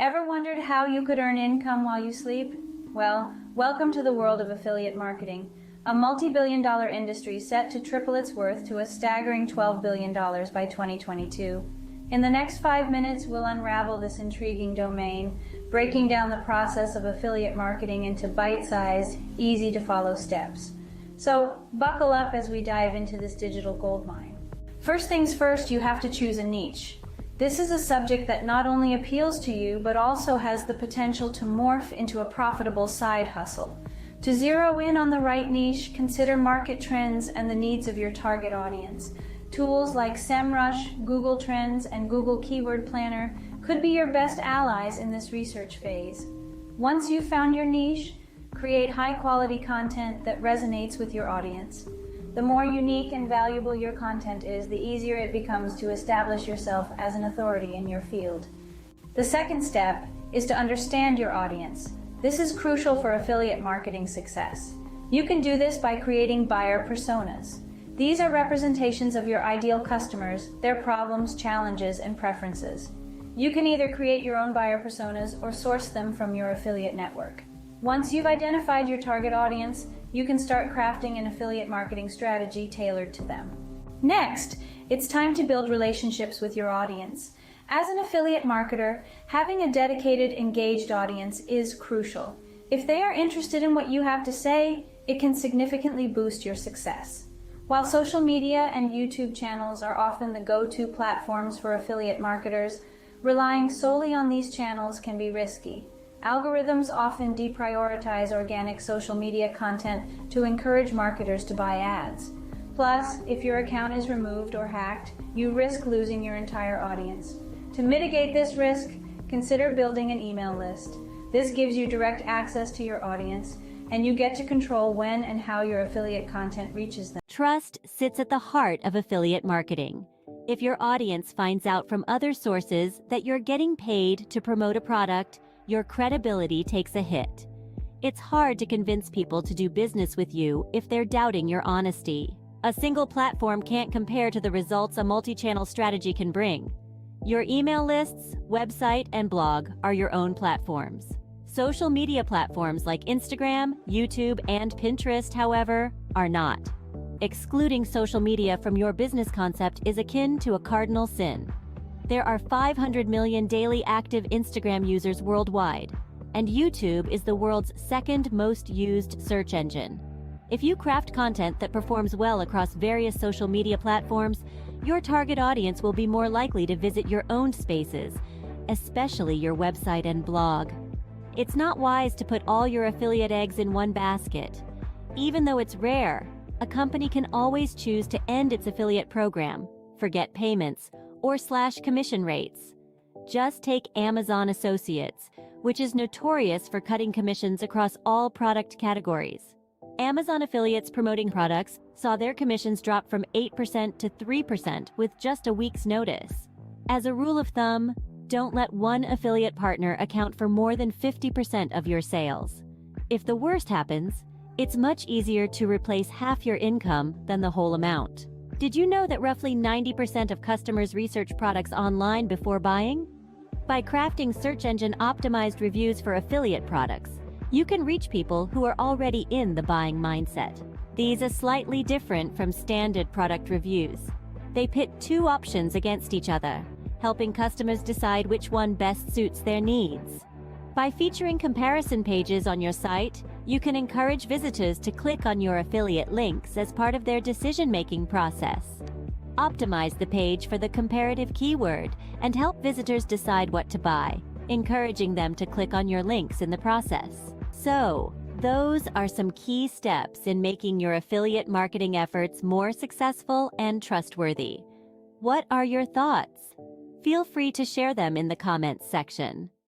Ever wondered how you could earn income while you sleep? Well, welcome to the world of affiliate marketing, a multi-billion-dollar industry set to triple its worth to a staggering $12 billion by 2022. In the next 5 minutes, we'll unravel this intriguing domain, breaking down the process of affiliate marketing into bite-sized, easy-to-follow steps. So, buckle up as we dive into this digital goldmine. First things first, you have to choose a niche. This is a subject that not only appeals to you, but also has the potential to morph into a profitable side hustle. To zero in on the right niche, consider market trends and the needs of your target audience. Tools like SEMrush, Google Trends, and Google Keyword Planner could be your best allies in this research phase. Once you've found your niche, create high-quality content that resonates with your audience. The more unique and valuable your content is, the easier it becomes to establish yourself as an authority in your field. The second step is to understand your audience. This is crucial for affiliate marketing success. You can do this by creating buyer personas. These are representations of your ideal customers, their problems, challenges, and preferences. You can either create your own buyer personas or source them from your affiliate network. Once you've identified your target audience, you can start crafting an affiliate marketing strategy tailored to them. Next, it's time to build relationships with your audience. As an affiliate marketer, having a dedicated, engaged audience is crucial. If they are interested in what you have to say, it can significantly boost your success. While social media and YouTube channels are often the go-to platforms for affiliate marketers, relying solely on these channels can be risky. Algorithms often deprioritize organic social media content to encourage marketers to buy ads. Plus, if your account is removed or hacked, you risk losing your entire audience. To mitigate this risk, consider building an email list. This gives you direct access to your audience, and you get to control when and how your affiliate content reaches them. Trust sits at the heart of affiliate marketing. If your audience finds out from other sources that you're getting paid to promote a product, your credibility takes a hit. It's hard to convince people to do business with you if they're doubting your honesty. A single platform can't compare to the results a multi-channel strategy can bring. Your email lists, website, and blog are your own platforms. Social media platforms like Instagram, YouTube, and Pinterest, however, are not. Excluding social media from your business concept is akin to a cardinal sin. There are 500 million daily active Instagram users worldwide, and YouTube is the world's second most used search engine. If you craft content that performs well across various social media platforms, your target audience will be more likely to visit your owned spaces, especially your website and blog. It's not wise to put all your affiliate eggs in one basket. Even though it's rare, a company can always choose to end its affiliate program, forget payments, or slash commission rates. Just take Amazon Associates, which is notorious for cutting commissions across all product categories. Amazon affiliates promoting products saw their commissions drop from 8% to 3% with just a week's notice. As a rule of thumb, don't let one affiliate partner account for more than 50% of your sales. If the worst happens, it's much easier to replace half your income than the whole amount. Did you know that roughly 90% of customers research products online before buying? By crafting search engine optimized reviews for affiliate products, you can reach people who are already in the buying mindset. These are slightly different from standard product reviews. They pit two options against each other, helping customers decide which one best suits their needs. By featuring comparison pages on your site, you can encourage visitors to click on your affiliate links as part of their decision-making process. Optimize the page for the comparative keyword and help visitors decide what to buy, encouraging them to click on your links in the process. So, those are some key steps in making your affiliate marketing efforts more successful and trustworthy. What are your thoughts? Feel free to share them in the comments section.